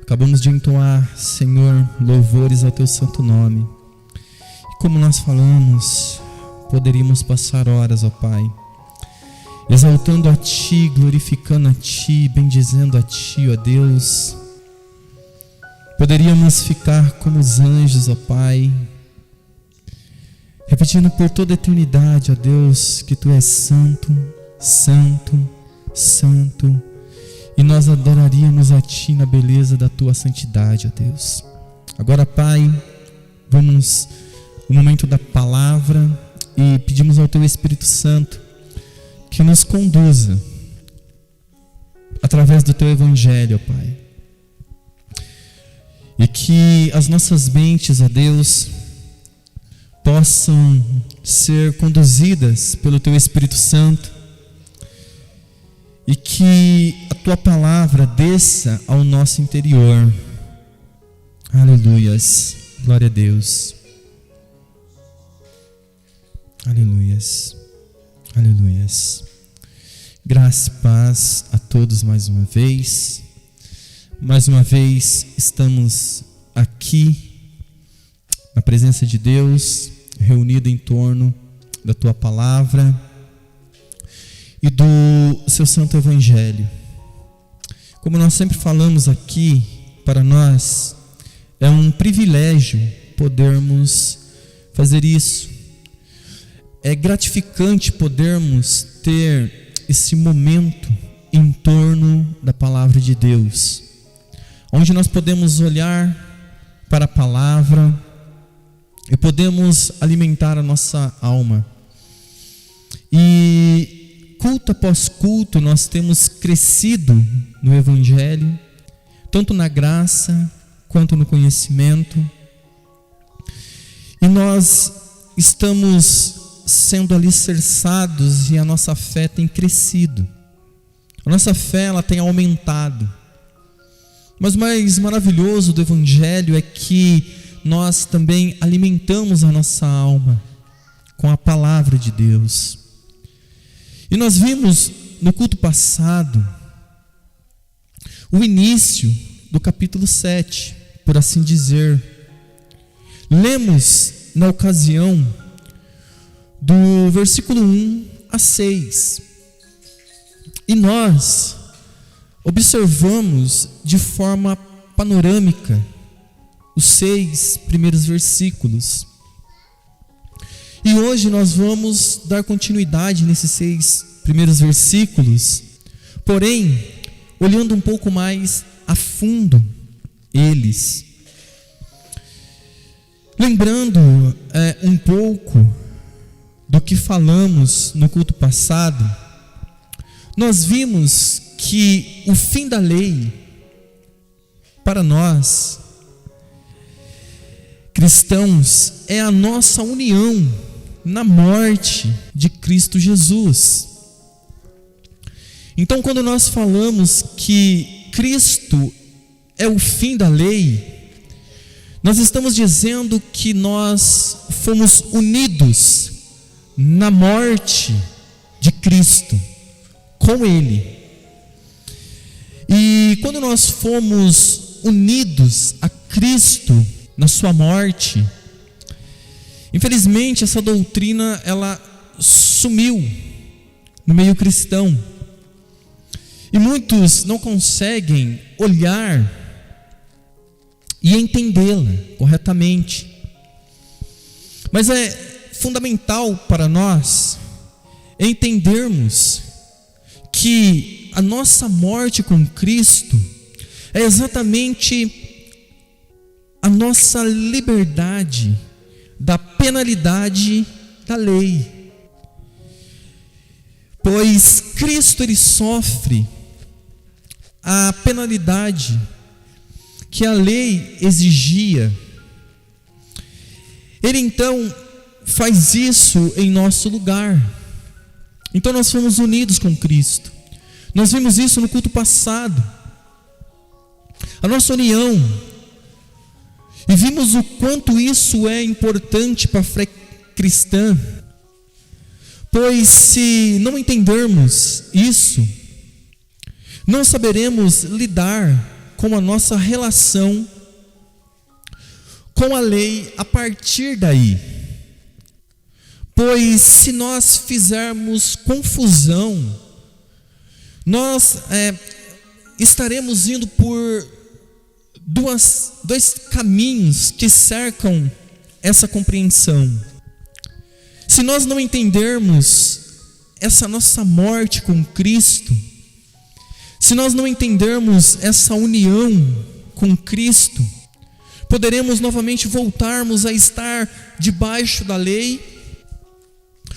Acabamos de entoar, Senhor, louvores ao Teu santo nome. E como nós falamos, poderíamos passar horas, ó Pai, exaltando a Ti, glorificando a Ti, bendizendo a Ti, ó Deus. Poderíamos ficar como os anjos, ó Pai, repetindo por toda a eternidade, ó Deus, que Tu és santo, santo, santo. E nós adoraríamos a Ti na beleza da Tua santidade, ó Deus. Agora, Pai, vamos no momento da palavra e pedimos ao Teu Espírito Santo que nos conduza através do Teu Evangelho, ó Pai. E que as nossas mentes, ó Deus, possam ser conduzidas pelo Teu Espírito Santo e que a Tua palavra desça ao nosso interior. Aleluias, glória a Deus. Aleluias, aleluias. Graça e paz a todos mais uma vez. Mais uma vez estamos aqui na presença de Deus, reunido em torno da Tua palavra e do Seu santo Evangelho. Como nós sempre falamos aqui, para nós é um privilégio podermos fazer isso. É gratificante podermos ter esse momento em torno da palavra de Deus, onde nós podemos olhar para a palavra e podemos alimentar a nossa alma. E culto após culto nós temos crescido no Evangelho, tanto na graça quanto no conhecimento, e nós estamos sendo alicerçados e a nossa fé tem crescido. A nossa fé ela tem aumentado. Mas o mais maravilhoso do Evangelho é que nós também alimentamos a nossa alma com a palavra de Deus. E nós vimos no culto passado o início do capítulo 7, por assim dizer. Lemos na ocasião do versículo 1 a 6. E nós observamos de forma panorâmica os 6 primeiros versículos. E hoje nós vamos dar continuidade nesses 6 primeiros versículos, porém, olhando um pouco mais a fundo eles. Lembrando um pouco do que falamos no culto passado, nós vimos que o fim da lei, para nós cristãos, é a nossa união na morte de Cristo Jesus. Então, quando nós falamos que Cristo é o fim da lei, nós estamos dizendo que nós fomos unidos na morte de Cristo, com Ele. E quando nós fomos unidos a Cristo na sua morte, infelizmente essa doutrina ela sumiu no meio cristão. E muitos não conseguem olhar e entendê-la corretamente. Mas é fundamental para nós entendermos que a nossa morte com Cristo é exatamente a nossa liberdade da penalidade da lei. Pois Cristo ele sofre a penalidade que a lei exigia. Ele então faz isso em nosso lugar. Então nós fomos unidos com Cristo. Nós vimos isso no culto passado. A nossa união. E vimos o quanto isso é importante para a fé cristã. Pois se não entendermos isso, não saberemos lidar com a nossa relação com a lei a partir daí. Pois se nós fizermos confusão, nós estaremos indo por dois caminhos que cercam essa compreensão. Se nós não entendermos essa nossa morte com Cristo, se nós não entendermos essa união com Cristo, poderemos novamente voltarmos a estar debaixo da lei,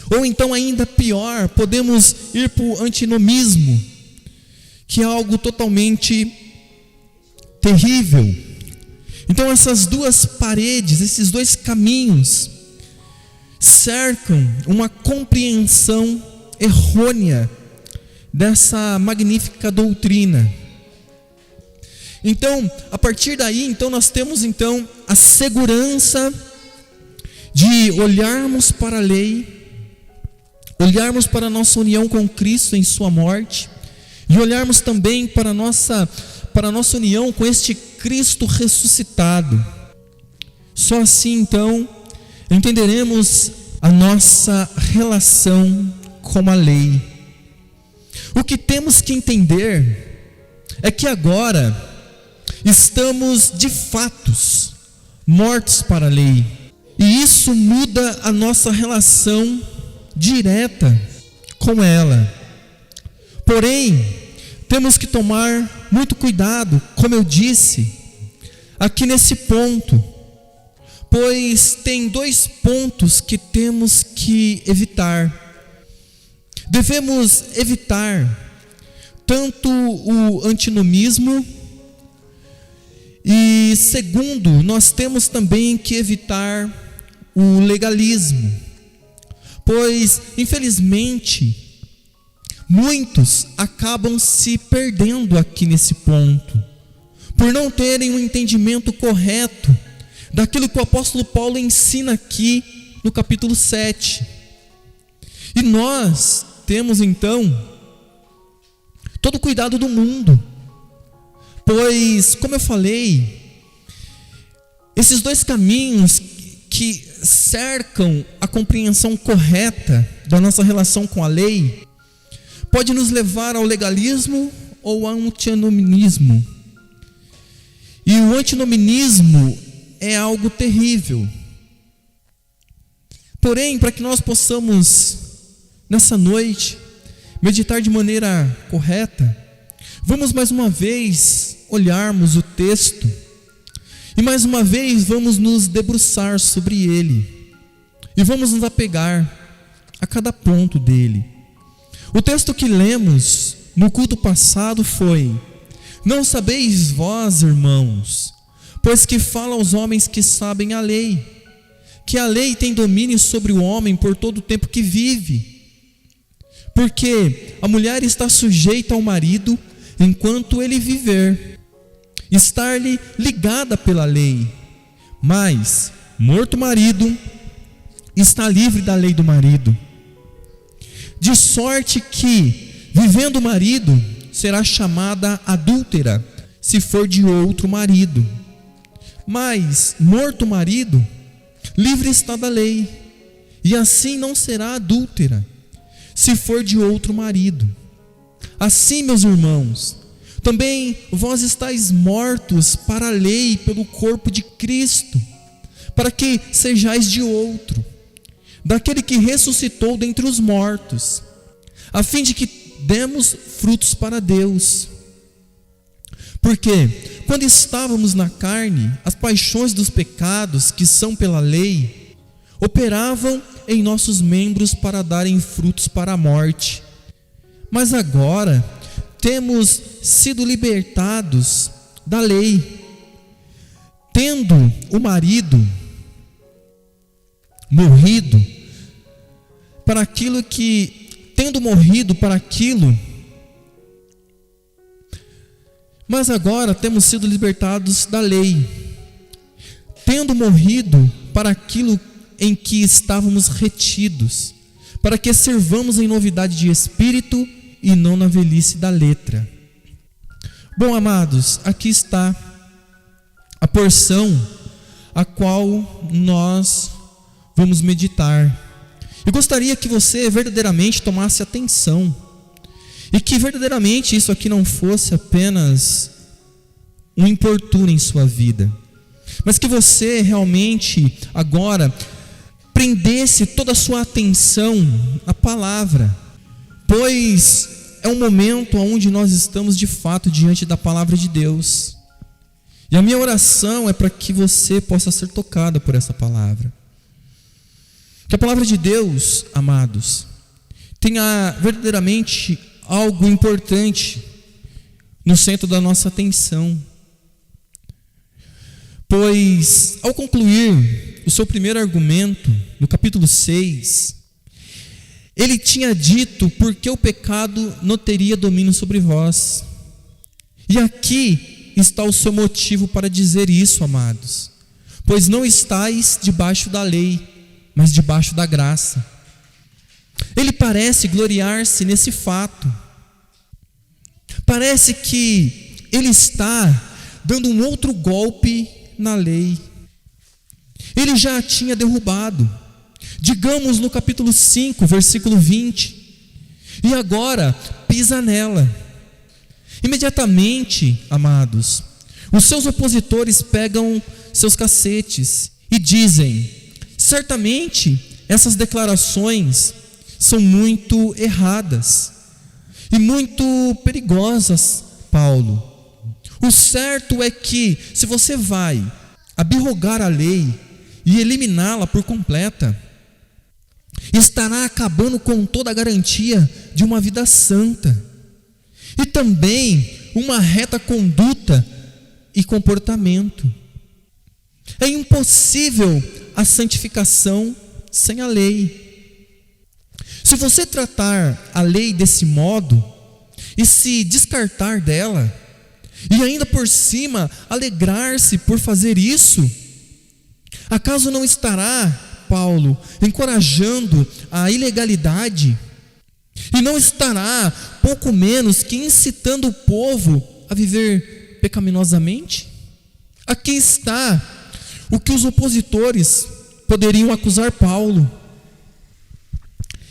ou então ainda pior, podemos ir para o antinomismo, que é algo totalmente terrível. Então essas duas paredes, esses dois caminhos, cercam uma compreensão errônea dessa magnífica doutrina. Então, a partir daí, nós temos a segurança de olharmos para a lei, olharmos para a nossa união com Cristo em sua morte, e olharmos também para a nossa união com este Cristo ressuscitado. Só assim, entenderemos a nossa relação com a lei. O que temos que entender é que agora estamos de fatos mortos para a lei, e isso muda a nossa relação direta com ela. Porém, temos que tomar muito cuidado, como eu disse, aqui nesse ponto, pois tem dois pontos que temos que evitar. Devemos evitar tanto o antinomismo, e segundo, nós temos também que evitar o legalismo, pois infelizmente muitos acabam se perdendo aqui nesse ponto, por não terem um entendimento correto daquilo que o apóstolo Paulo ensina aqui no capítulo 7. E nós temos todo o cuidado do mundo, pois, como eu falei, esses dois caminhos que cercam a compreensão correta da nossa relação com a lei, pode nos levar ao legalismo ou ao antinominismo. E o antinominismo é algo terrível. Porém, para que nós possamos, nessa noite, meditar de maneira correta, vamos mais uma vez olharmos o texto, e mais uma vez vamos nos debruçar sobre ele, e vamos nos apegar a cada ponto dele. O texto que lemos no culto passado foi: não sabeis vós, irmãos, pois que fala aos homens que sabem a lei, que a lei tem domínio sobre o homem por todo o tempo que vive, porque a mulher está sujeita ao marido enquanto ele viver, estar-lhe ligada pela lei, mas morto o marido, está livre da lei do marido. De sorte que, vivendo o marido, será chamada adúltera, se for de outro marido. Mas, morto o marido, livre está da lei, e assim não será adúltera, se for de outro marido. Assim, meus irmãos, também vós estáis mortos para a lei pelo corpo de Cristo, para que sejais de outro, daquele que ressuscitou dentre os mortos, a fim de que demos frutos para Deus. Porque, quando estávamos na carne, as paixões dos pecados, que são pela lei, operavam em nossos membros para darem frutos para a morte. Mas agora temos sido libertados da lei, tendo o marido morrido para aquilo que, tendo morrido para aquilo, mas agora temos sido libertados da lei, tendo morrido para aquilo em que estávamos retidos, para que servamos em novidade de espírito e não na velhice da letra. Bom, amados, aqui está a porção a qual nós vamos meditar. Eu gostaria que você verdadeiramente tomasse atenção e que verdadeiramente isso aqui não fosse apenas um importuno em sua vida, mas que você realmente agora prendesse toda a sua atenção à palavra, pois é um momento onde nós estamos de fato diante da palavra de Deus. E a minha oração é para que você possa ser tocado por essa palavra. Que a palavra de Deus, amados, tenha verdadeiramente algo importante no centro da nossa atenção. Pois, ao concluir o seu primeiro argumento, no capítulo 6, ele tinha dito porque o pecado não teria domínio sobre vós. E aqui está o seu motivo para dizer isso, amados. Pois não estáis debaixo da lei, mas debaixo da graça. Ele parece gloriar-se nesse fato. Parece que ele está dando um outro golpe na lei. Ele já a tinha derrubado. Digamos no capítulo 5, versículo 20. E agora pisa nela. Imediatamente, amados, os seus opositores pegam seus cacetes e dizem: certamente essas declarações são muito erradas e muito perigosas, Paulo. O certo é que, se você vai abrogar a lei e eliminá-la por completa, estará acabando com toda a garantia de uma vida santa e também uma reta conduta e comportamento. É impossível a santificação sem a lei. Se você tratar a lei desse modo e se descartar dela, e ainda por cima alegrar-se por fazer isso, acaso não estará, Paulo, encorajando a ilegalidade? E não estará, pouco menos, que incitando o povo a viver pecaminosamente? Aqui está o que os opositores poderiam acusar Paulo.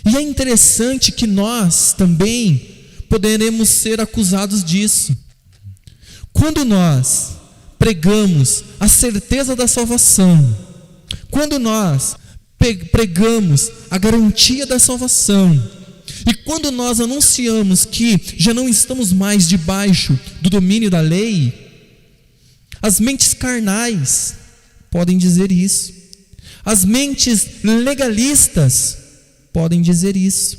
E é interessante que nós também poderemos ser acusados disso. Quando nós pregamos a certeza da salvação, quando nós pregamos a garantia da salvação, e quando nós anunciamos que já não estamos mais debaixo do domínio da lei, as mentes carnais podem dizer isso, as mentes legalistas podem dizer isso.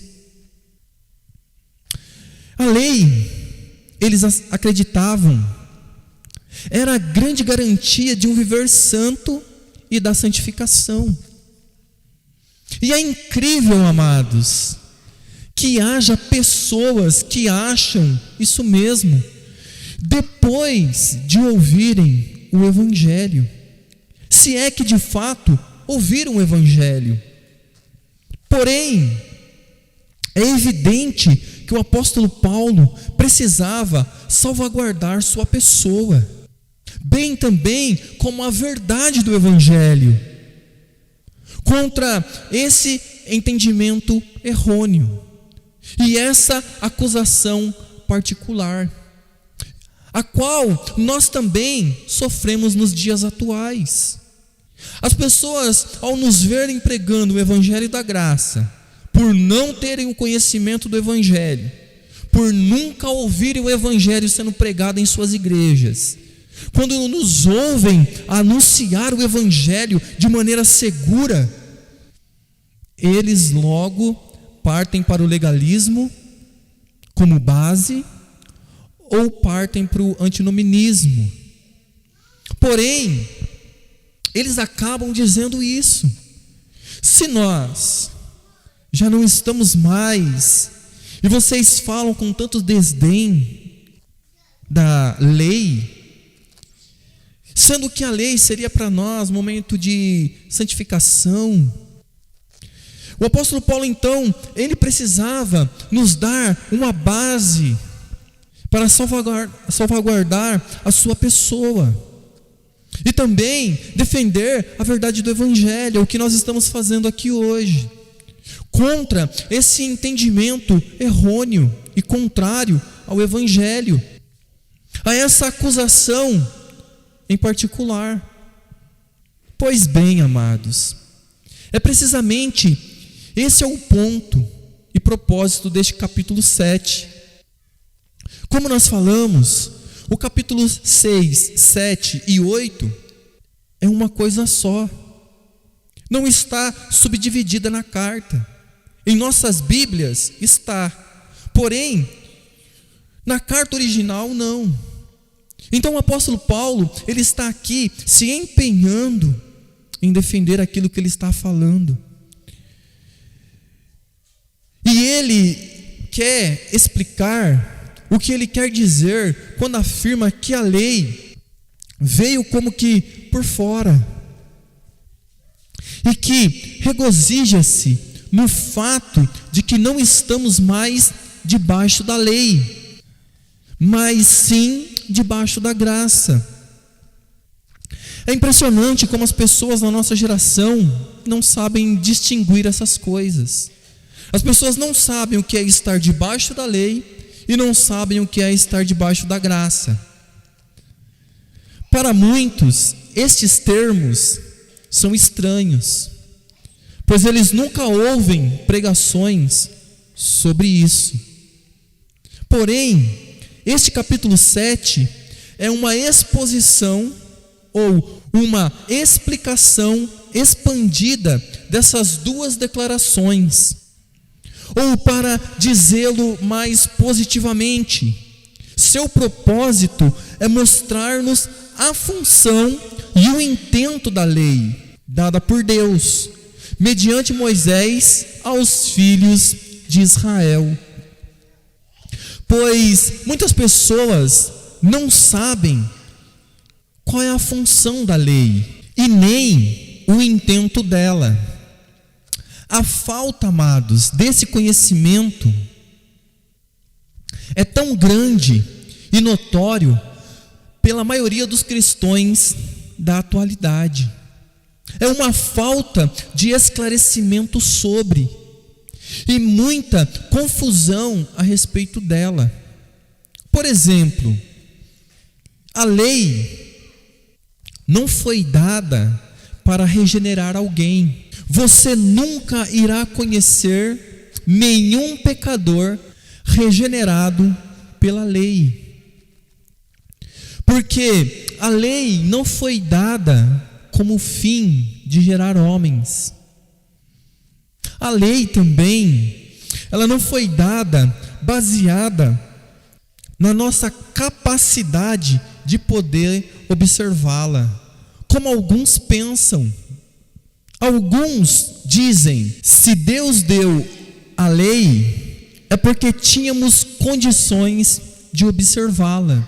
A lei, eles acreditavam, era a grande garantia de um viver santo e da santificação. E é incrível, amados, que haja pessoas que acham isso mesmo, depois de ouvirem o Evangelho, se é que de fato ouviram o Evangelho. Porém, é evidente que o apóstolo Paulo precisava salvaguardar sua pessoa, bem também como a verdade do Evangelho, contra esse entendimento errôneo e essa acusação particular, a qual nós também sofremos nos dias atuais. As pessoas, ao nos verem pregando o Evangelho da graça, por não terem o conhecimento do Evangelho, por nunca ouvirem o Evangelho sendo pregado em suas igrejas, quando nos ouvem anunciar o Evangelho de maneira segura, eles logo partem para o legalismo como base, ou partem para o antinominismo. Porém, eles acabam dizendo isso: se nós já não estamos mais, e vocês falam com tanto desdém da lei, sendo que a lei seria para nós momento de santificação, o apóstolo Paulo então, ele precisava nos dar uma base para salvaguardar a sua pessoa. E também defender a verdade do Evangelho, o que nós estamos fazendo aqui hoje, contra esse entendimento errôneo e contrário ao Evangelho, a essa acusação em particular. Pois bem, amados, é precisamente esse é o ponto e propósito deste capítulo 7. Como nós falamos, o capítulo 6, 7 e 8 é uma coisa só. Não está subdividida na carta. Em nossas Bíblias está. Porém, na carta original não. Então o apóstolo Paulo, ele está aqui se empenhando em defender aquilo que ele está falando. E ele quer explicar o que ele quer dizer quando afirma que a lei veio como que por fora e que regozija-se no fato de que não estamos mais debaixo da lei, mas sim debaixo da graça. É impressionante como as pessoas na nossa geração não sabem distinguir essas coisas. As pessoas não sabem o que é estar debaixo da lei e não sabem o que é estar debaixo da graça. Para muitos, estes termos são estranhos, pois eles nunca ouvem pregações sobre isso. Porém, este capítulo 7 é uma exposição ou uma explicação expandida dessas duas declarações. Ou para dizê-lo mais positivamente, seu propósito é mostrar-nos a função e o intento da lei dada por Deus, mediante Moisés aos filhos de Israel. Pois muitas pessoas não sabem qual é a função da lei e nem o intento dela. A falta, amados, desse conhecimento é tão grande e notório pela maioria dos cristãos da atualidade. É uma falta de esclarecimento sobre e muita confusão a respeito dela. Por exemplo, a lei não foi dada para regenerar alguém. Você nunca irá conhecer nenhum pecador regenerado pela lei. Porque a lei não foi dada como fim de gerar homens. A lei também, ela não foi dada baseada na nossa capacidade de poder observá-la, como alguns pensam. Alguns dizem, se Deus deu a lei, é porque tínhamos condições de observá-la.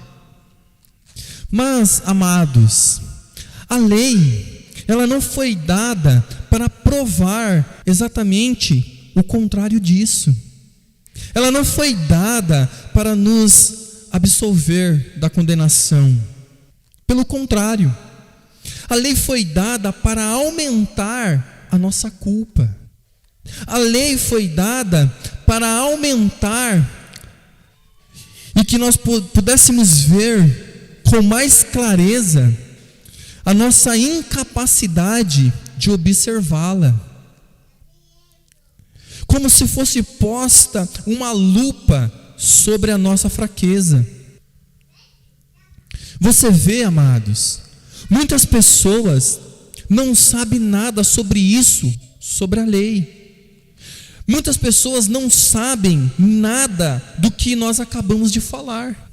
Mas, amados, a lei, ela não foi dada para provar exatamente o contrário disso. Ela não foi dada para nos absolver da condenação. Pelo contrário, a lei foi dada para aumentar a nossa culpa. A lei foi dada para aumentar e que nós pudéssemos ver com mais clareza a nossa incapacidade de observá-la. Como se fosse posta uma lupa sobre a nossa fraqueza. Você vê, amados, muitas pessoas não sabem nada sobre isso, sobre a lei. Muitas pessoas não sabem nada do que nós acabamos de falar.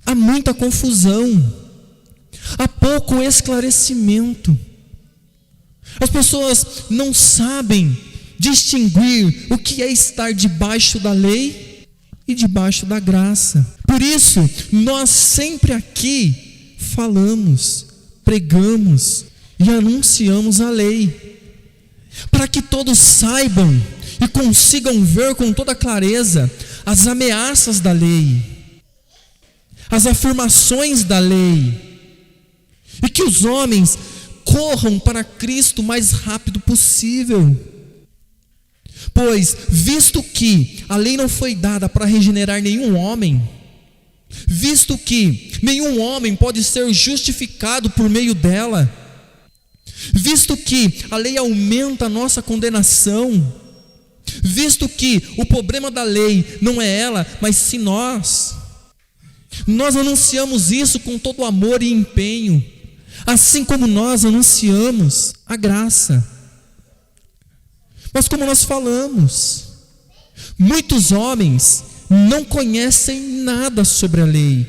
Há muita confusão, há pouco esclarecimento. As pessoas não sabem distinguir o que é estar debaixo da lei e debaixo da graça. Por isso, nós sempre aqui falamos, pregamos e anunciamos a lei, para que todos saibam e consigam ver com toda clareza as ameaças da lei as afirmações da lei, e que os homens corram para Cristo o mais rápido possível. Pois, visto que a lei não foi dada para regenerar nenhum homem, visto que nenhum homem pode ser justificado por meio dela, visto que a lei aumenta a nossa condenação, visto que o problema da lei não é ela, mas sim nós anunciamos isso com todo amor e empenho, assim como nós anunciamos a graça. Mas como nós falamos, muitos homens não conhecem nada sobre a lei.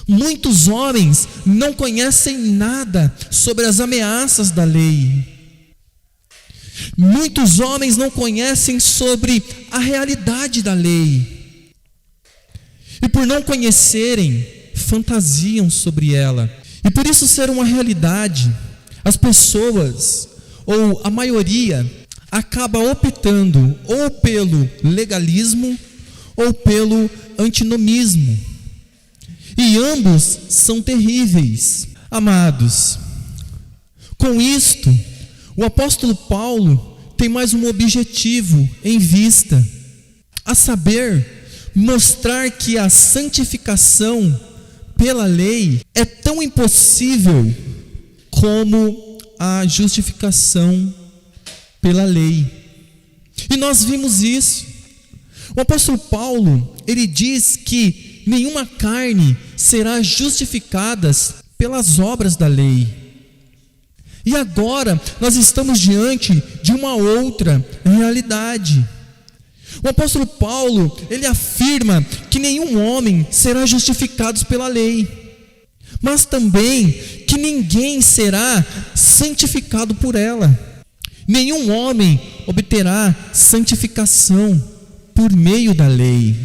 Muitos homens não conhecem nada sobre as ameaças da lei. Muitos homens não conhecem sobre a realidade da lei. E por não conhecerem, fantasiam sobre ela. E por isso ser uma realidade, as pessoas, ou a maioria, acaba optando ou pelo legalismo ou pelo antinomismo. E ambos são terríveis. Amados, com isto, o apóstolo Paulo tem mais um objetivo em vista, a saber, mostrar que a santificação pela lei é tão impossível como a justificação pela lei. E nós vimos isso. O apóstolo Paulo, ele diz que nenhuma carne será justificada pelas obras da lei. E agora nós estamos diante de uma outra realidade. O apóstolo Paulo, ele afirma que nenhum homem será justificado pela lei, mas também que ninguém será santificado por ela. Nenhum homem obterá santificação por meio da lei,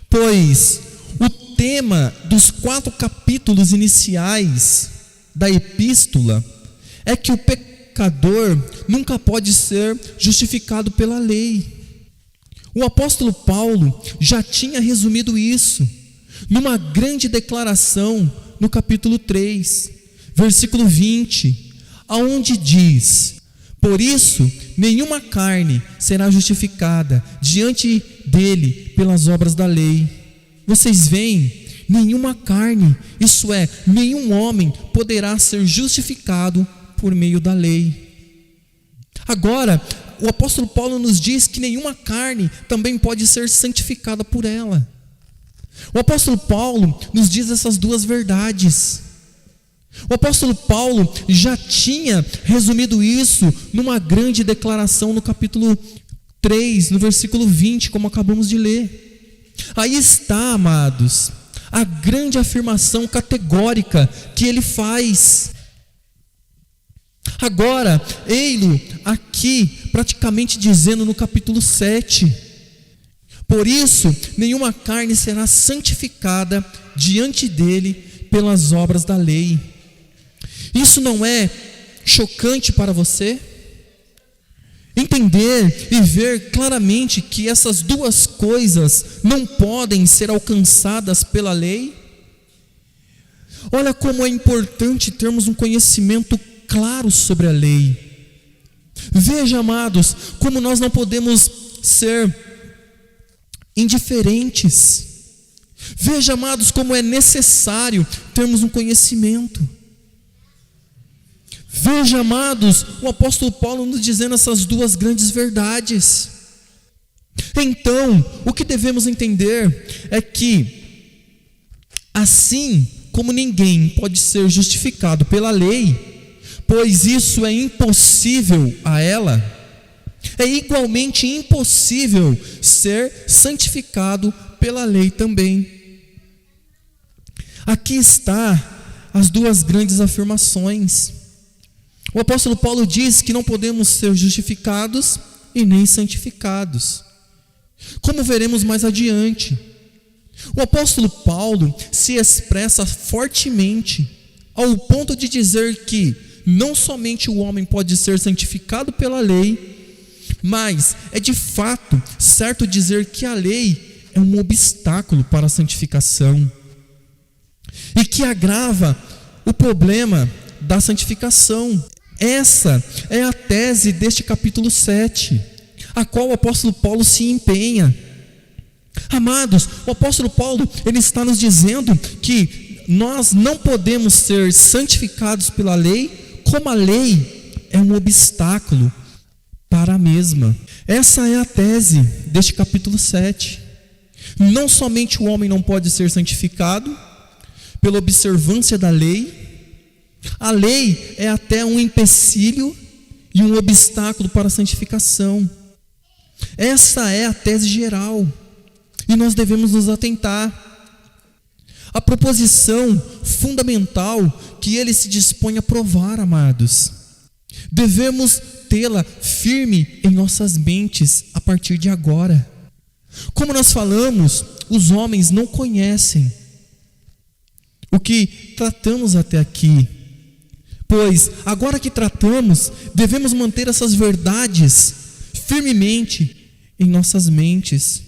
pois o tema dos 4 capítulos iniciais da epístola é que o pecador nunca pode ser justificado pela lei. O apóstolo Paulo já tinha resumido isso numa grande declaração no capítulo 3, versículo 20, aonde diz: por isso, nenhuma carne será justificada diante dele pelas obras da lei. Vocês veem? Nenhuma carne, isso é, nenhum homem poderá ser justificado por meio da lei. Agora, o apóstolo Paulo nos diz que nenhuma carne também pode ser santificada por ela. O apóstolo Paulo nos diz essas duas verdades. O apóstolo Paulo já tinha resumido isso numa grande declaração no capítulo 3, no versículo 20, como acabamos de ler. Aí está, amados, a grande afirmação categórica que ele faz. Agora, ei-lo aqui praticamente dizendo no capítulo 7: por isso, nenhuma carne será santificada diante dele pelas obras da lei. Isso não é chocante para você? Entender e ver claramente que essas duas coisas não podem ser alcançadas pela lei? Olha como é importante termos um conhecimento claro sobre a lei. Veja, amados, como nós não podemos ser indiferentes. Veja, amados, como é necessário termos um conhecimento. Veja, amados, o apóstolo Paulo nos dizendo essas duas grandes verdades. Então, o que devemos entender é que, assim como ninguém pode ser justificado pela lei, pois isso é impossível a ela, é igualmente impossível ser santificado pela lei também. Aqui está as duas grandes afirmações. O apóstolo Paulo diz que não podemos ser justificados e nem santificados, como veremos mais adiante. O apóstolo Paulo se expressa fortemente ao ponto de dizer que não somente o homem pode ser santificado pela lei, mas é de fato certo dizer que a lei é um obstáculo para a santificação. e que agrava o problema da santificação. Essa é a tese deste capítulo 7, a qual o apóstolo Paulo se empenha. Amados, o apóstolo Paulo, ele está nos dizendo que nós não podemos ser santificados pela lei, como a lei é um obstáculo para a mesma. Essa é a tese deste capítulo 7. Não somente o homem não pode ser santificado pela observância da lei, a lei é até um empecilho e um obstáculo para a santificação. Essa é a tese geral, e nós devemos nos atentar. A proposição fundamental que ele se dispõe a provar, amados, devemos tê-la firme em nossas mentes a partir de agora. Como nós falamos, os homens não conhecem o que tratamos até aqui, pois agora que tratamos, devemos manter essas verdades firmemente em nossas mentes,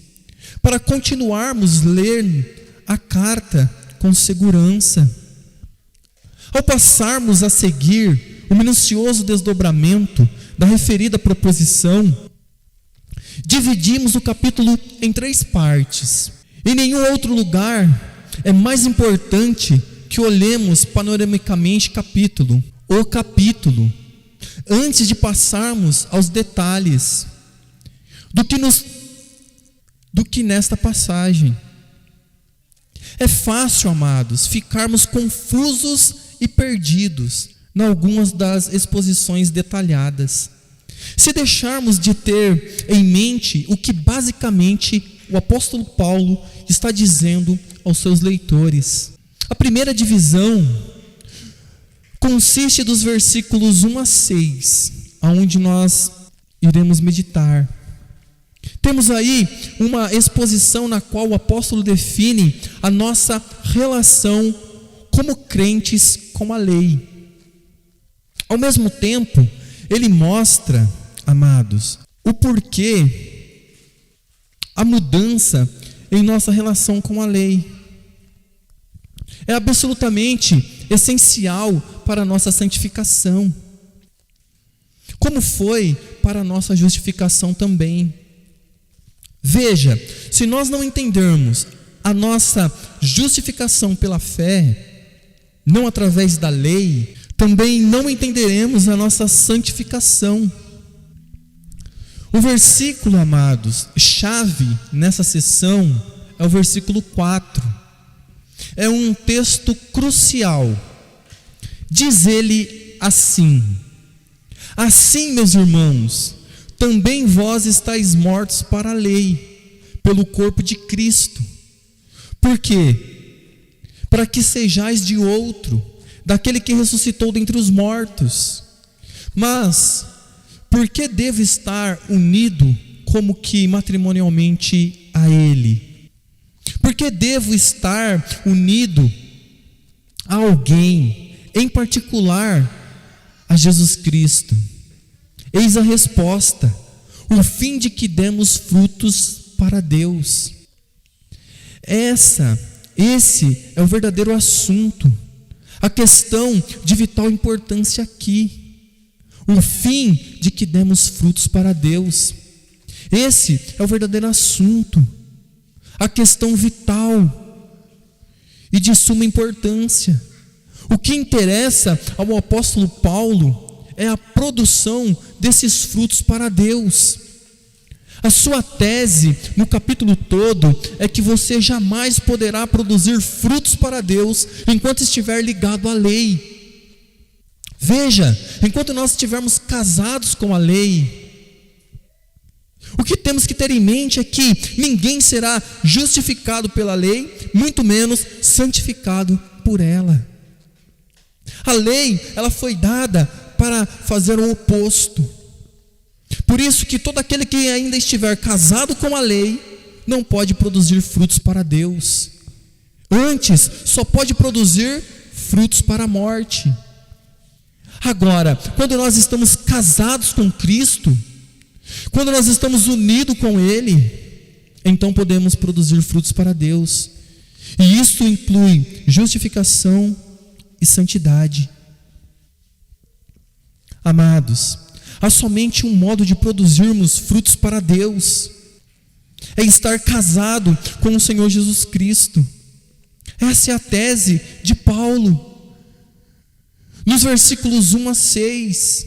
para continuarmos lendo a carta com segurança. Ao passarmos a seguir o minucioso desdobramento da referida proposição, dividimos o capítulo em 3 partes. Em nenhum outro lugar é mais importante que olhemos panoramicamente o capítulo, antes de passarmos aos detalhes, do que nesta passagem. É fácil, amados, ficarmos confusos e perdidos em algumas das exposições detalhadas, se deixarmos de ter em mente o que basicamente o apóstolo Paulo está dizendo aos seus leitores. A primeira divisão consiste dos versículos 1 a 6, aonde nós iremos meditar. Temos aí uma exposição na qual o apóstolo define a nossa relação como crentes com a lei. Ao mesmo tempo, ele mostra, amados, o porquê, a mudança em nossa relação com a lei. É absolutamente essencial para a nossa santificação, como foi para a nossa justificação também. Veja, se nós não entendermos a nossa justificação pela fé, não através da lei, também não entenderemos a nossa santificação. O versículo, amados, chave nessa sessão é o versículo 4. É um texto crucial. Diz ele assim: assim, meus irmãos, também vós estáis mortos para a lei, pelo corpo de Cristo. Por quê? Para que sejais de outro, daquele que ressuscitou dentre os mortos. Mas, por que devo estar unido como que matrimonialmente a Ele? Por que devo estar unido a alguém, em particular a Jesus Cristo? Eis a resposta: o fim de que demos frutos para Deus. Esse é o verdadeiro assunto, a questão de vital importância aqui. O fim de que demos frutos para Deus. Esse é o verdadeiro assunto, a questão vital e de suma importância. O que interessa ao apóstolo Paulo é a produção desses frutos para Deus. A sua tese no capítulo todo é que você jamais poderá produzir frutos para Deus enquanto estiver ligado à lei. Veja, enquanto nós estivermos casados com a lei, o que temos que ter em mente é que ninguém será justificado pela lei, muito menos santificado por ela. A lei, ela foi dada para fazer o oposto. Por isso que todo aquele que ainda estiver casado com a lei não pode produzir frutos para Deus. Antes, só pode produzir frutos para a morte. Agora, quando nós estamos casados com Cristo, quando nós estamos unidos com Ele, então podemos produzir frutos para Deus. E isso inclui justificação e santidade. Amados, há somente um modo de produzirmos frutos para Deus: é estar casado com o Senhor Jesus Cristo. Essa é a tese de Paulo. Nos versículos 1 a 6,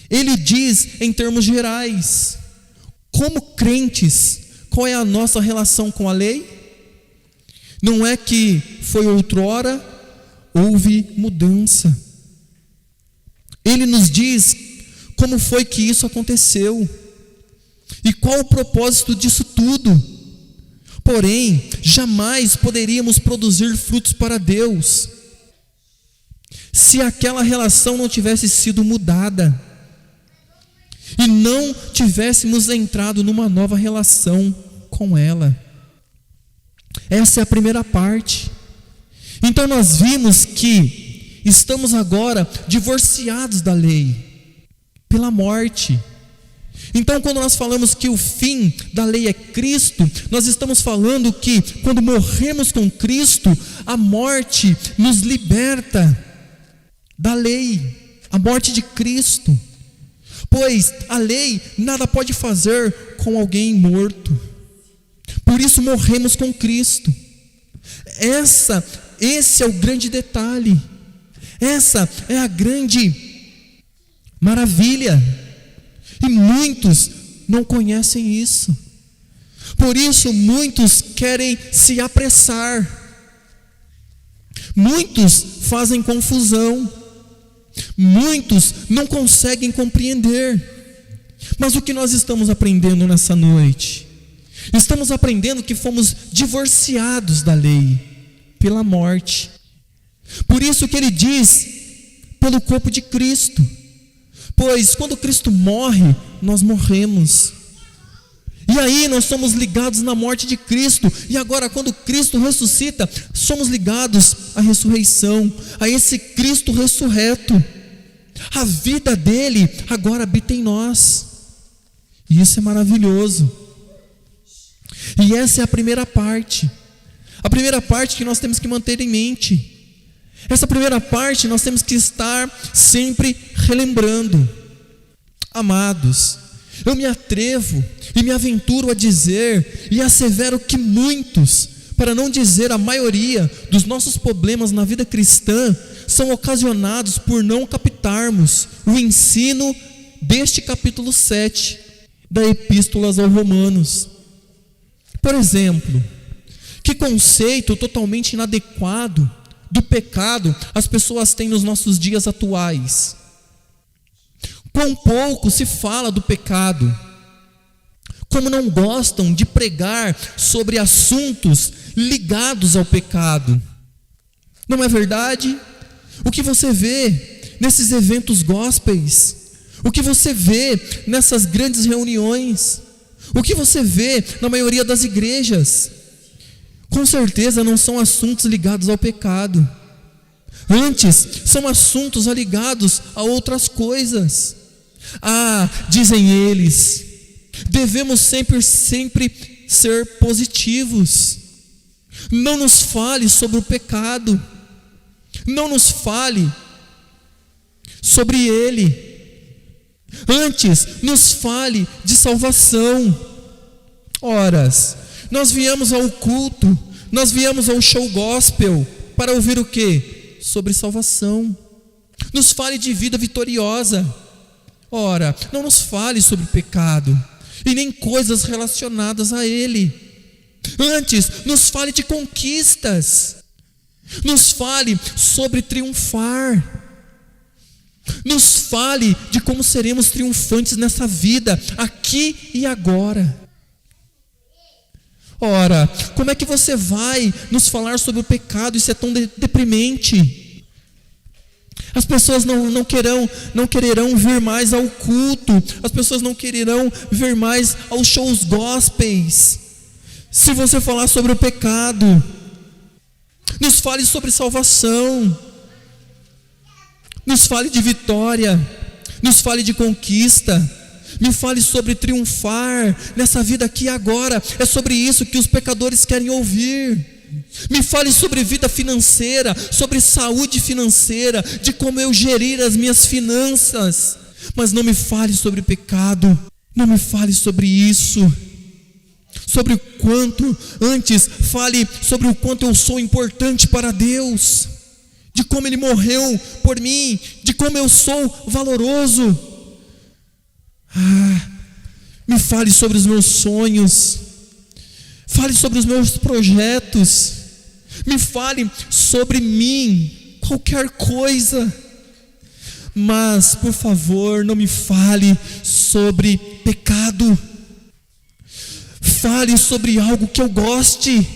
ele diz em termos gerais: como crentes, qual é a nossa relação com a lei? Não é que foi outrora, houve mudança. Ele nos diz como foi que isso aconteceu e qual o propósito disso tudo. Porém, jamais poderíamos produzir frutos para Deus se aquela relação não tivesse sido mudada e não tivéssemos entrado numa nova relação com ela. Essa é a primeira parte. Então nós vimos que estamos agora divorciados da lei pela morte. Então quando nós falamos que o fim da lei é Cristo, nós estamos falando que quando morremos com Cristo, a morte nos liberta da lei, a morte de Cristo. Pois a lei nada pode fazer com alguém morto. Por isso morremos com Cristo. Esse é o grande detalhe. Essa é a grande maravilha. E muitos não conhecem isso. Por isso muitos querem se apressar. Muitos fazem confusão. Muitos não conseguem compreender. Mas o que nós estamos aprendendo nessa noite? Estamos aprendendo que fomos divorciados da lei pela morte. Por isso que ele diz, pelo corpo de Cristo. Pois quando Cristo morre, nós morremos. E aí nós somos ligados na morte de Cristo. E agora quando Cristo ressuscita, somos ligados à ressurreição, a esse Cristo ressurreto. A vida dele agora habita em nós. E isso é maravilhoso. E essa é a primeira parte. A primeira parte que nós temos que manter em mente. Essa primeira parte nós temos que estar sempre relembrando. Amados, eu me atrevo e me aventuro a dizer e assevero que muitos, para não dizer a maioria, dos nossos problemas na vida cristã são ocasionados por não captarmos o ensino deste capítulo 7 da Epístola aos Romanos. Por exemplo, que conceito totalmente inadequado do pecado as pessoas têm nos nossos dias atuais. Quão pouco se fala do pecado. Como não gostam de pregar sobre assuntos ligados ao pecado. Não é verdade? O que você vê nesses eventos gospels? O que você vê nessas grandes reuniões? O que você vê na maioria das igrejas? Com certeza não são assuntos ligados ao pecado. Antes, são assuntos ligados a outras coisas. Dizem eles, devemos sempre ser positivos. Não nos fale sobre o pecado. Não nos fale sobre ele. Antes, nos fale de salvação. Horas, nós viemos ao culto, nós viemos ao show gospel para ouvir o quê? Sobre salvação. Nos fale de vida vitoriosa. Ora, não nos fale sobre pecado e nem coisas relacionadas a ele. Antes, nos fale de conquistas. Nos fale sobre triunfar. Nos fale de como seremos triunfantes nessa vida, aqui e agora. Ora, como é que você vai nos falar sobre o pecado? Isso é tão deprimente. As pessoas não quererão vir mais ao culto. As pessoas não quererão vir mais aos shows gospels. Se você falar sobre o pecado, nos fale sobre salvação. Nos fale de vitória, nos fale de conquista, me fale sobre triunfar nessa vida aqui e agora. É sobre isso que os pecadores querem ouvir. Me fale sobre vida financeira, sobre saúde financeira, de como eu gerir as minhas finanças. Mas não me fale sobre pecado, não me fale sobre isso. Sobre o quanto, antes fale sobre o quanto eu sou importante para Deus, de como Ele morreu por mim, de como eu sou valoroso. Me fale sobre os meus sonhos, fale sobre os meus projetos, me fale sobre mim, qualquer coisa, mas por favor não me fale sobre pecado. Fale sobre algo que eu goste.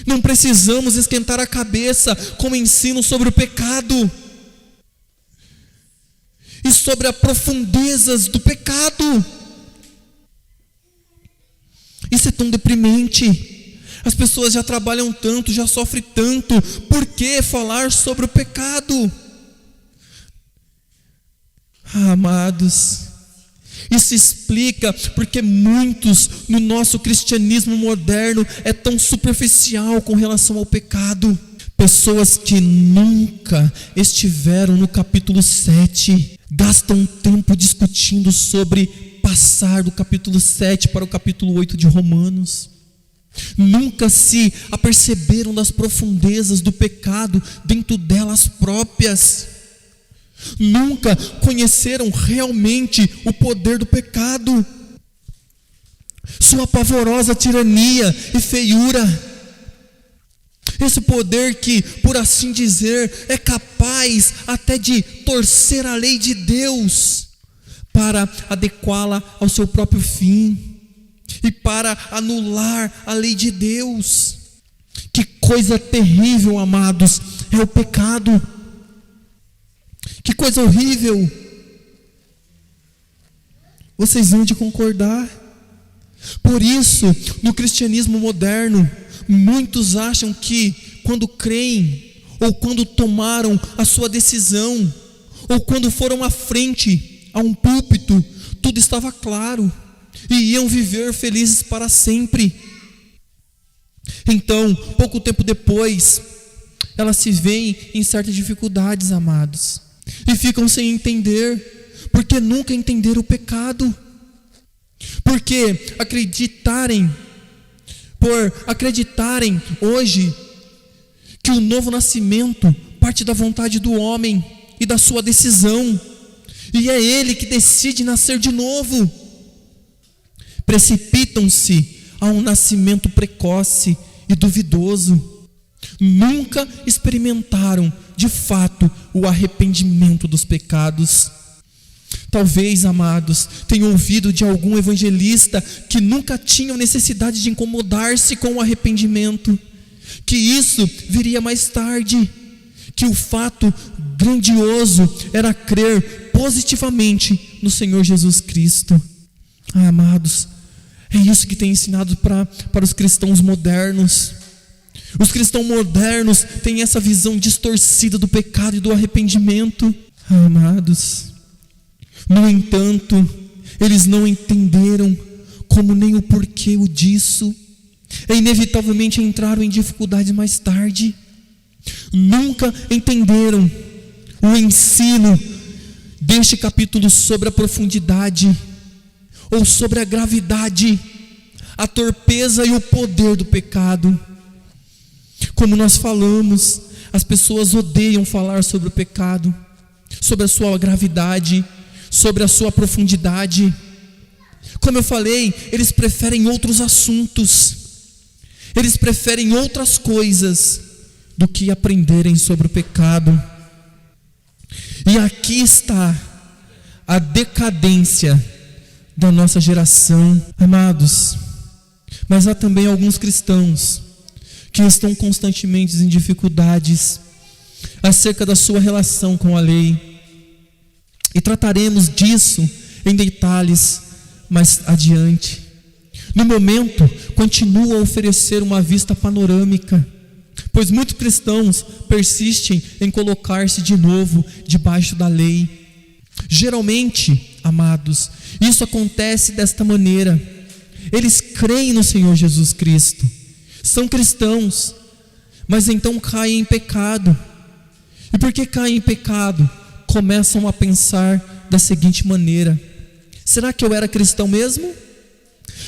Não precisamos esquentar a cabeça com ensino sobre o pecado e sobre as profundezas do pecado. Isso é tão deprimente. As pessoas já trabalham tanto, já sofrem tanto. Por que falar sobre o pecado? Amados, isso explica porque muitos no nosso cristianismo moderno é tão superficial com relação ao pecado. Pessoas que nunca estiveram no capítulo 7 gastam tempo discutindo sobre passar do capítulo 7 para o capítulo 8 de Romanos. Nunca se aperceberam das profundezas do pecado dentro delas próprias. Nunca conheceram realmente o poder do pecado, sua pavorosa tirania e feiura. Esse poder que, por assim dizer, é capaz até de torcer a lei de Deus para adequá-la ao seu próprio fim e para anular a lei de Deus. Que coisa terrível, amados, é o pecado. Que coisa horrível. Vocês vão de concordar. Por isso, no cristianismo moderno, muitos acham que quando creem, ou quando tomaram a sua decisão, ou quando foram à frente a um púlpito, tudo estava claro e iam viver felizes para sempre. Então, pouco tempo depois, elas se veem em certas dificuldades, amados, e ficam sem entender, porque nunca entenderam o pecado, porque por acreditarem hoje que o novo nascimento parte da vontade do homem e da sua decisão, e é ele que decide nascer de novo, precipitam-se a um nascimento precoce e duvidoso. Nunca experimentaram de fato o arrependimento dos pecados. Talvez, amados, tenham ouvido de algum evangelista que nunca tinham necessidade de incomodar-se com o arrependimento, que isso viria mais tarde, que o fato grandioso era crer positivamente no Senhor Jesus Cristo. Amados, é isso que tem ensinado para os cristãos modernos. Os cristãos modernos têm essa visão distorcida do pecado e do arrependimento. Amados, no entanto, eles não entenderam como nem o porquê disso, e inevitavelmente entraram em dificuldades mais tarde. Nunca entenderam o ensino deste capítulo sobre a profundidade, ou sobre a gravidade, a torpeza e o poder do pecado. Como nós falamos, as pessoas odeiam falar sobre o pecado, sobre a sua gravidade, sobre a sua profundidade. Como eu falei, eles preferem outros assuntos, eles preferem outras coisas do que aprenderem sobre o pecado. E aqui está a decadência da nossa geração, amados. Mas há também alguns cristãos que estão constantemente em dificuldades acerca da sua relação com a lei, e trataremos disso em detalhes mais adiante. No momento, continuo a oferecer uma vista panorâmica, pois muitos cristãos persistem em colocar-se de novo debaixo da lei. Geralmente, amados, isso acontece desta maneira: eles creem no Senhor Jesus Cristo, são cristãos, mas então caem em pecado. E porque caem em pecado, começam a pensar da seguinte maneira: será que eu era cristão mesmo?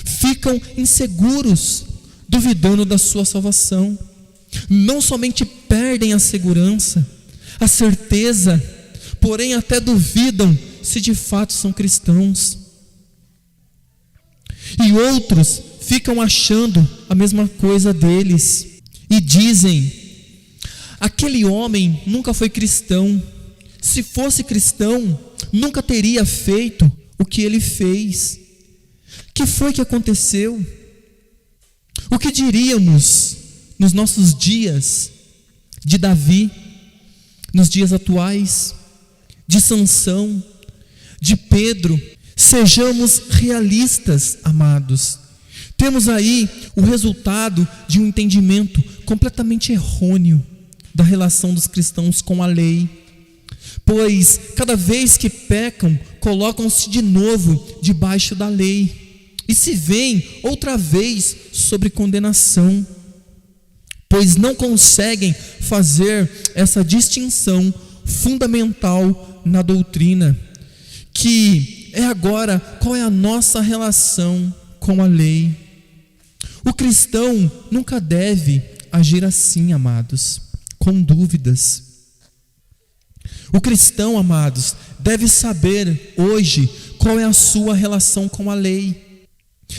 Ficam inseguros, duvidando da sua salvação. Não somente perdem a segurança, a certeza, porém até duvidam se de fato são cristãos. E outros ficam achando a mesma coisa deles e dizem: aquele homem nunca foi cristão. Se fosse cristão, nunca teria feito o que ele fez. O que foi que aconteceu? O que diríamos nos nossos dias de Davi, nos dias atuais, de Sansão, de Pedro? Sejamos realistas, amados. Temos aí o resultado de um entendimento completamente errôneo da relação dos cristãos com a lei. Pois cada vez que pecam, colocam-se de novo debaixo da lei e se veem outra vez sobre condenação, pois não conseguem fazer essa distinção fundamental na doutrina, que é agora qual é a nossa relação com a lei. O cristão nunca deve agir assim, amados, com dúvidas. O cristão, amados, deve saber hoje qual é a sua relação com a lei.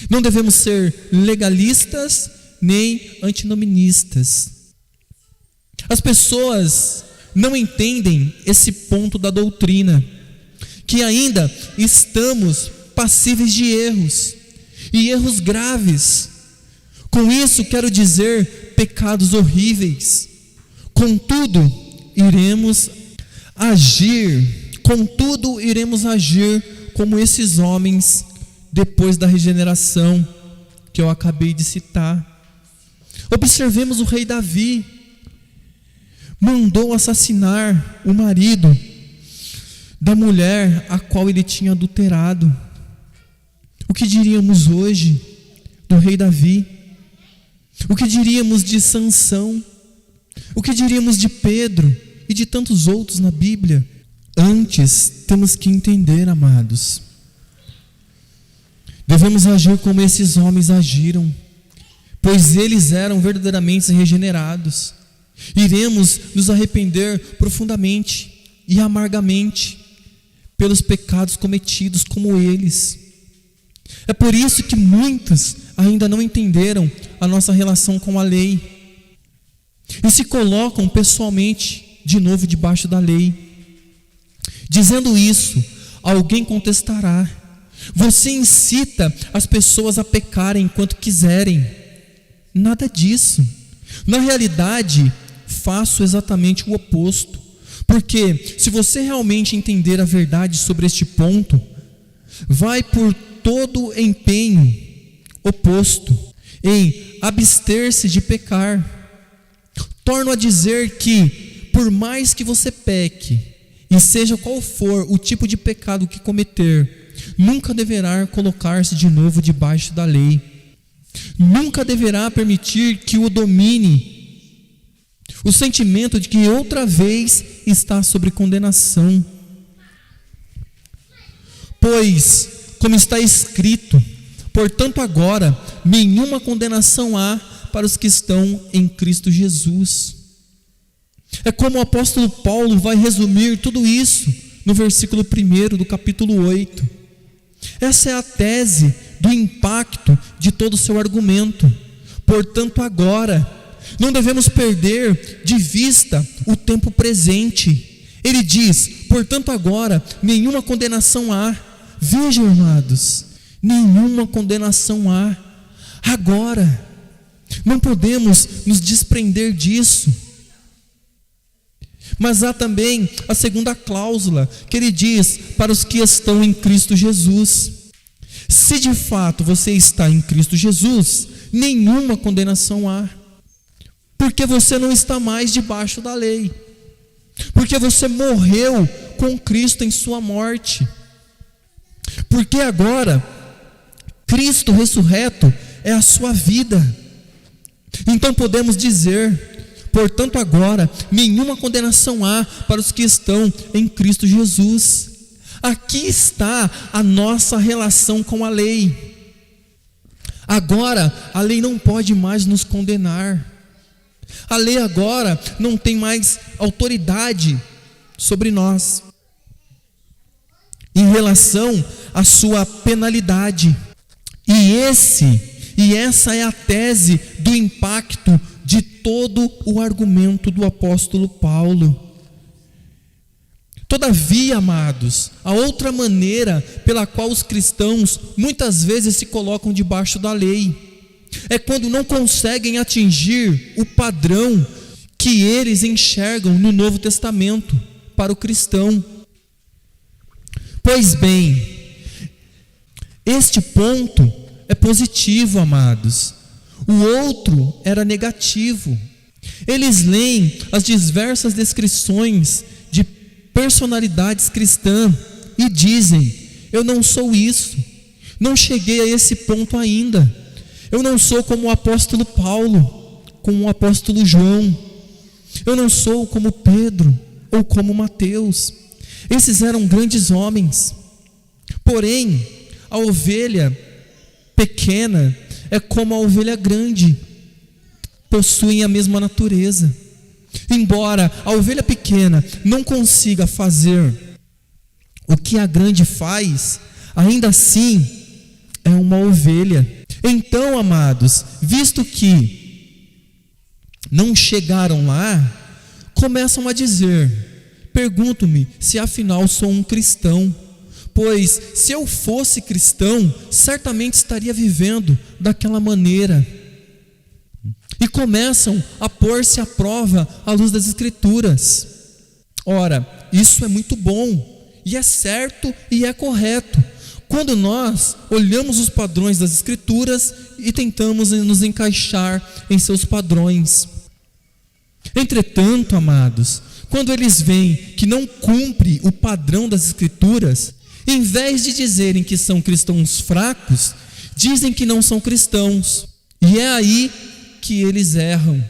Não devemos ser legalistas nem antinoministas. As pessoas não entendem esse ponto da doutrina, que ainda estamos passíveis de erros, e erros graves. Com isso quero dizer pecados horríveis. Contudo, iremos agir como esses homens depois da regeneração que eu acabei de citar. Observemos o rei Davi. Mandou assassinar o marido da mulher a qual ele tinha adulterado. O que diríamos hoje do rei Davi? O que diríamos de Sansão? O que diríamos de Pedro e de tantos outros na Bíblia? Antes, temos que entender, amados, devemos agir como esses homens agiram, pois eles eram verdadeiramente regenerados. Iremos nos arrepender profundamente e amargamente pelos pecados cometidos como eles. É por isso que muitos ainda não entenderam a nossa relação com a lei e se colocam pessoalmente de novo debaixo da lei. Dizendo isso, alguém contestará: você incita as pessoas a pecarem enquanto quiserem. Nada disso. Na realidade, faço exatamente o oposto. Porque se você realmente entender a verdade sobre este ponto, vai por todo empenho oposto em abster-se de pecar. Torno a dizer que, por mais que você peque, e seja qual for o tipo de pecado que cometer, nunca deverá colocar-se de novo debaixo da lei. Nunca deverá permitir que o domine o sentimento de que outra vez está sobre condenação. Pois, como está escrito, portanto agora nenhuma condenação há para os que estão em Cristo Jesus. É como o apóstolo Paulo vai resumir tudo isso no versículo 1 do capítulo 8. Essa é a tese do impacto de todo o seu argumento. Portanto agora, não devemos perder de vista o tempo presente. Ele diz: portanto agora nenhuma condenação há. Vejam, amados, nenhuma condenação há. Agora, não podemos nos desprender disso. Mas há também a segunda cláusula, que ele diz: para os que estão em Cristo Jesus. Se de fato você está em Cristo Jesus, nenhuma condenação há. Porque você não está mais debaixo da lei. Porque você morreu com Cristo em sua morte. Porque agora Cristo ressurreto é a sua vida. Então podemos dizer, portanto agora, nenhuma condenação há para os que estão em Cristo Jesus. Aqui está a nossa relação com a lei. Agora, a lei não pode mais nos condenar. A lei agora não tem mais autoridade sobre nós em relação à sua penalidade. E essa é a tese do impacto de todo o argumento do apóstolo Paulo. Todavia, amados, a outra maneira pela qual os cristãos muitas vezes se colocam debaixo da lei é quando não conseguem atingir o padrão que eles enxergam no Novo Testamento para o cristão. Pois bem, este ponto é positivo, amados. O outro era negativo. Eles leem as diversas descrições de personalidades cristãs e dizem: eu não sou isso, não cheguei a esse ponto ainda. Eu não sou como o apóstolo Paulo, como o apóstolo João. Eu não sou como Pedro ou como Mateus. Esses eram grandes homens. Porém, a ovelha pequena é como a ovelha grande, possuem a mesma natureza. Embora a ovelha pequena não consiga fazer o que a grande faz, ainda assim é uma ovelha. Então, amados, visto que não chegaram lá, começam a dizer: pergunto-me se afinal sou um cristão, pois se eu fosse cristão, certamente estaria vivendo daquela maneira. E começam a pôr-se à prova à luz das Escrituras. Ora, isso é muito bom, e é certo e é correto, quando nós olhamos os padrões das Escrituras e tentamos nos encaixar em seus padrões. Entretanto, amados, quando eles veem que não cumpre o padrão das Escrituras, em vez de dizerem que são cristãos fracos, dizem que não são cristãos. E é aí que eles erram.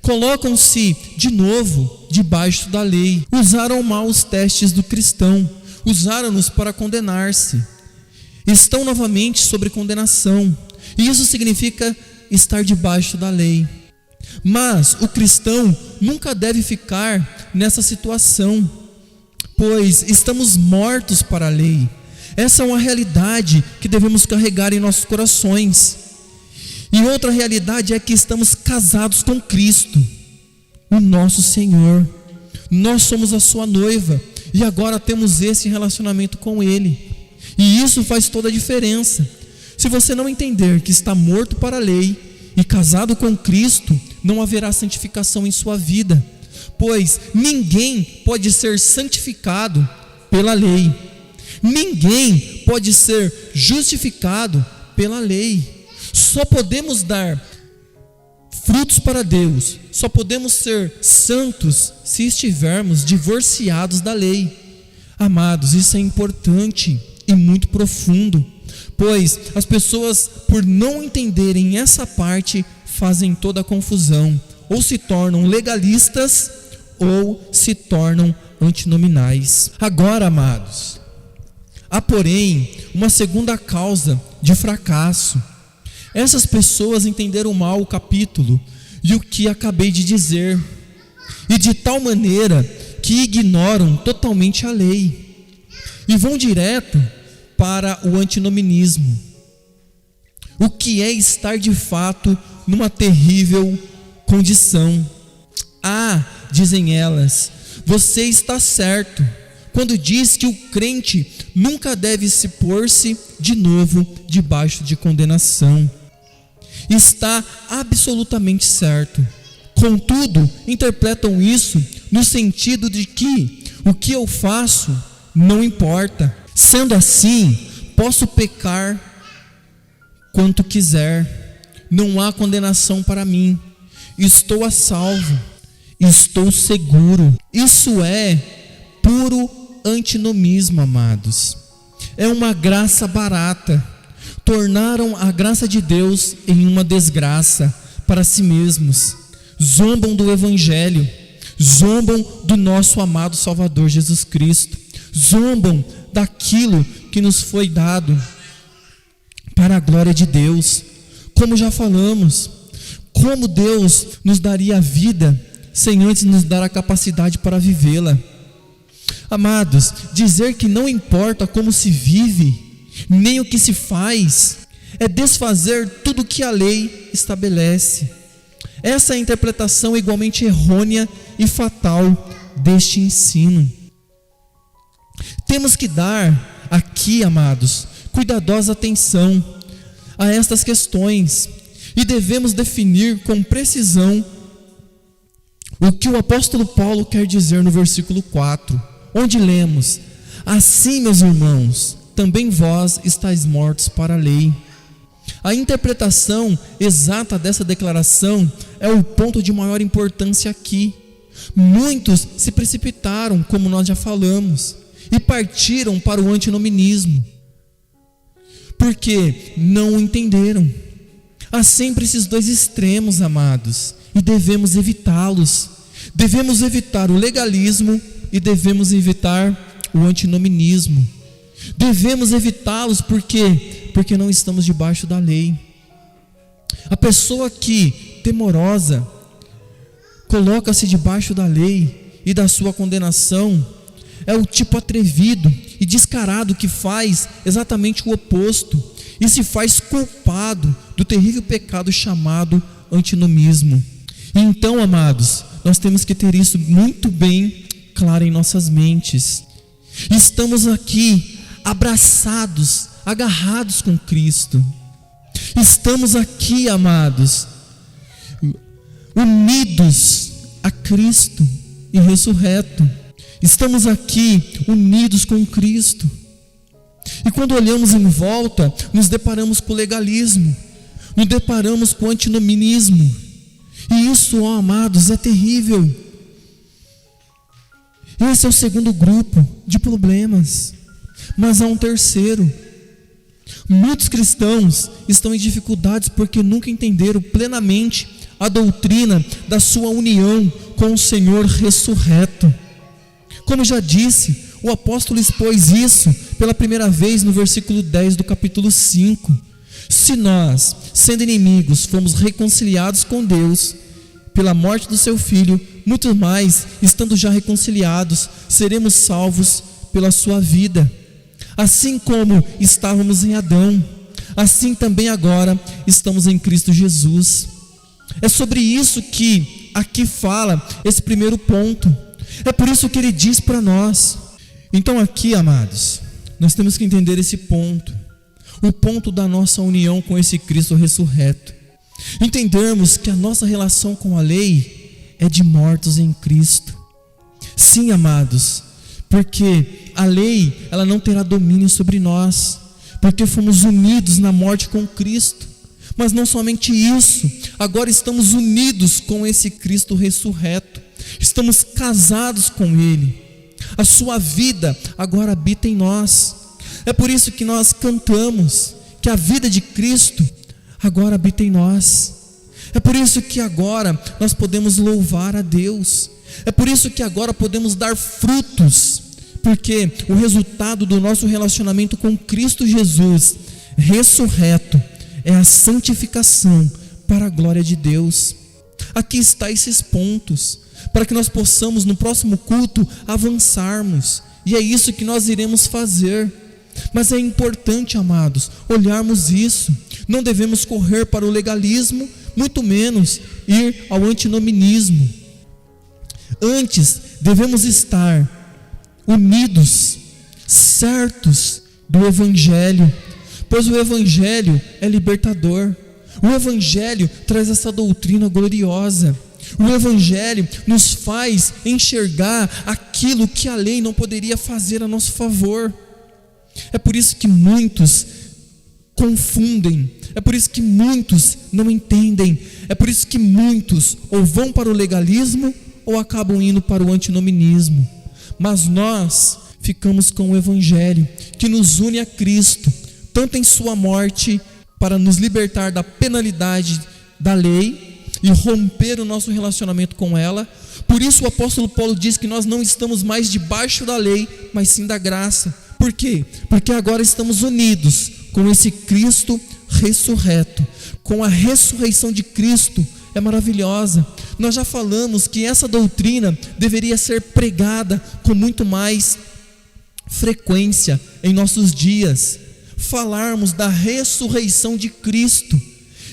Colocam-se de novo debaixo da lei. Usaram mal os testes do cristão, usaram-nos para condenar-se. Estão novamente sobre condenação. E isso significa estar debaixo da lei. Mas o cristão nunca deve ficar nessa situação, pois estamos mortos para a lei. Essa é uma realidade que devemos carregar em nossos corações. E outra realidade é que estamos casados com Cristo, o nosso Senhor. Nós somos a sua noiva e agora temos esse relacionamento com Ele. E isso faz toda a diferença. Se você não entender que está morto para a lei e casado com Cristo, não haverá santificação em sua vida, pois ninguém pode ser santificado pela lei. Ninguém pode ser justificado pela lei. Só podemos dar frutos para Deus, só podemos ser santos se estivermos divorciados da lei. Amados, isso é importante e muito profundo, pois as pessoas, por não entenderem essa parte, fazem toda a confusão, ou se tornam legalistas ou se tornam antinominais. Agora, amados, há porém uma segunda causa de fracasso. Essas pessoas entenderam mal o capítulo e o que acabei de dizer, e de tal maneira que ignoram totalmente a lei e vão direto para o antinominismo. O que é estar de fato numa terrível condição? Dizem elas, você está certo quando diz que o crente nunca deve se pôr-se de novo debaixo de condenação. Está absolutamente certo. Contudo, interpretam isso no sentido de que o que eu faço não importa. Sendo assim, posso pecar quanto quiser, não há condenação para mim, estou a salvo, estou seguro. Isso é puro antinomismo, amados. É uma graça barata. Tornaram a graça de Deus em uma desgraça para si mesmos, zombam do Evangelho, zombam do nosso amado Salvador Jesus Cristo, zombam daquilo que nos foi dado para a glória de Deus. Como já falamos, como Deus nos daria a vida sem antes nos dar a capacidade para vivê-la? Amados, dizer que não importa como se vive, nem o que se faz, é desfazer tudo que a lei estabelece. Essa é a interpretação igualmente errônea e fatal deste ensino. Temos que dar aqui, amados, cuidadosa atenção a estas questões e devemos definir com precisão o que o apóstolo Paulo quer dizer no versículo 4, onde lemos: assim, meus irmãos, também vós estáis mortos para a lei. A interpretação exata dessa declaração é o ponto de maior importância aqui. Muitos se precipitaram, como nós já falamos, e partiram para o antinominismo, porque não o entenderam. Há sempre esses dois extremos, amados, e devemos evitá-los. Devemos evitar o legalismo e devemos evitar o antinominismo. Devemos evitá-los porque não estamos debaixo da lei. A pessoa que, temorosa, coloca-se debaixo da lei e da sua condenação, é o tipo atrevido e descarado que faz exatamente o oposto e se faz culpado do terrível pecado chamado antinomismo. E então, amados, nós temos que ter isso muito bem claro em nossas mentes. Estamos aqui abraçados, agarrados com Cristo. Estamos aqui, amados, unidos a Cristo e ressurreto. Estamos aqui unidos com Cristo. E quando olhamos em volta, nos deparamos com o legalismo, nos deparamos com o antinominismo. E isso, ó amados, é terrível. Esse é o segundo grupo de problemas. Mas há um terceiro. Muitos cristãos estão em dificuldades porque nunca entenderam plenamente a doutrina da sua união com o Senhor ressurreto. Como já disse, o apóstolo expôs isso pela primeira vez no versículo 10 do capítulo 5. Se nós, sendo inimigos, fomos reconciliados com Deus pela morte do seu Filho, muito mais, estando já reconciliados, seremos salvos pela sua vida. Assim como estávamos em Adão, assim também agora estamos em Cristo Jesus. É sobre isso que aqui fala esse primeiro ponto. É por isso que ele diz para nós. Então aqui, amados, nós temos que entender esse ponto, o ponto da nossa união com esse Cristo ressurreto. Entendermos que a nossa relação com a lei é de mortos em Cristo. Sim, amados, porque a lei, ela não terá domínio sobre nós, porque fomos unidos na morte com Cristo. Mas não somente isso, agora estamos unidos com esse Cristo ressurreto, estamos casados com Ele, a sua vida agora habita em nós. É por isso que nós cantamos que a vida de Cristo agora habita em nós. É por isso que agora nós podemos louvar a Deus. É por isso que agora podemos dar frutos, porque o resultado do nosso relacionamento com Cristo Jesus ressurreto é a santificação para a glória de Deus. Aqui está esses pontos, para que nós possamos no próximo culto avançarmos, e é isso que nós iremos fazer. Mas é importante, amados, olharmos isso. Não devemos correr para o legalismo, muito menos ir ao antinominismo. Antes, devemos estar unidos, certos do Evangelho, pois o Evangelho é libertador. O Evangelho traz essa doutrina gloriosa. O Evangelho nos faz enxergar aquilo que a lei não poderia fazer a nosso favor. É por isso que muitos confundem, é por isso que muitos não entendem, é por isso que muitos ou vão para o legalismo ou acabam indo para o antinominismo. Mas nós ficamos com o Evangelho, que nos une a Cristo, tanto em sua morte para nos libertar da penalidade da lei, e romper o nosso relacionamento com ela. Por isso o apóstolo Paulo diz que nós não estamos mais debaixo da lei, mas sim da graça. Por quê? Porque agora estamos unidos com esse Cristo ressurreto, com a ressurreição de Cristo. É maravilhosa. Nós já falamos que essa doutrina deveria ser pregada com muito mais frequência em nossos dias, falarmos da ressurreição de Cristo.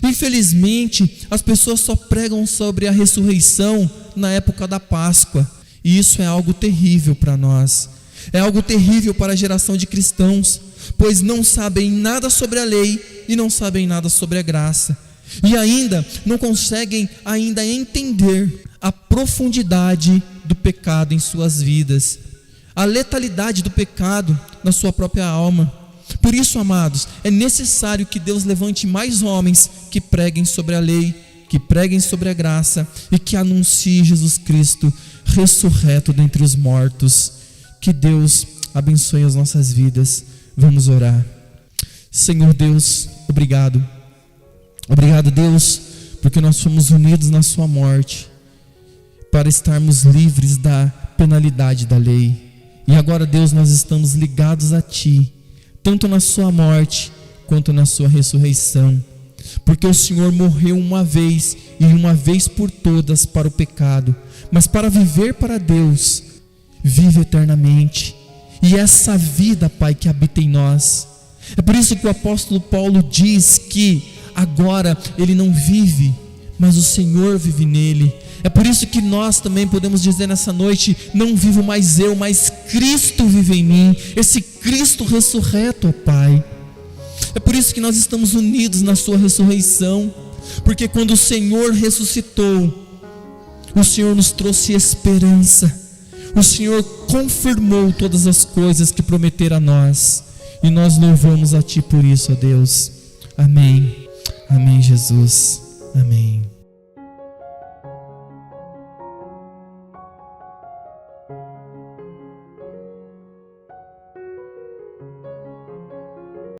Infelizmente, as pessoas só pregam sobre a ressurreição na época da Páscoa, e isso é algo terrível para nós, é algo terrível para a geração de cristãos, pois não sabem nada sobre a lei e não sabem nada sobre a graça, e ainda não conseguem entender a profundidade do pecado em suas vidas, a letalidade do pecado na sua própria alma. Por isso, amados, é necessário que Deus levante mais homens que preguem sobre a lei, que preguem sobre a graça e que anunciem Jesus Cristo ressurreto dentre os mortos. Que Deus abençoe as nossas vidas. Vamos orar. Senhor Deus, obrigado. Obrigado, Deus, porque nós fomos unidos na sua morte para estarmos livres da penalidade da lei. E agora, Deus, nós estamos ligados a Ti, tanto na sua morte quanto na sua ressurreição, porque o Senhor morreu uma vez e uma vez por todas para o pecado, mas para viver para Deus, vive eternamente, e essa vida, Pai, que habita em nós. É por isso que o apóstolo Paulo diz que agora ele não vive, mas o Senhor vive nele. É por isso que nós também podemos dizer nessa noite: não vivo mais eu, mas Cristo vive em mim, esse Cristo ressurreto, ó Pai. É por isso que nós estamos unidos na sua ressurreição, porque quando o Senhor ressuscitou, o Senhor nos trouxe esperança, o Senhor confirmou todas as coisas que prometera a nós, e nós louvamos a Ti por isso, ó Deus. Amém, amém, Jesus, amém.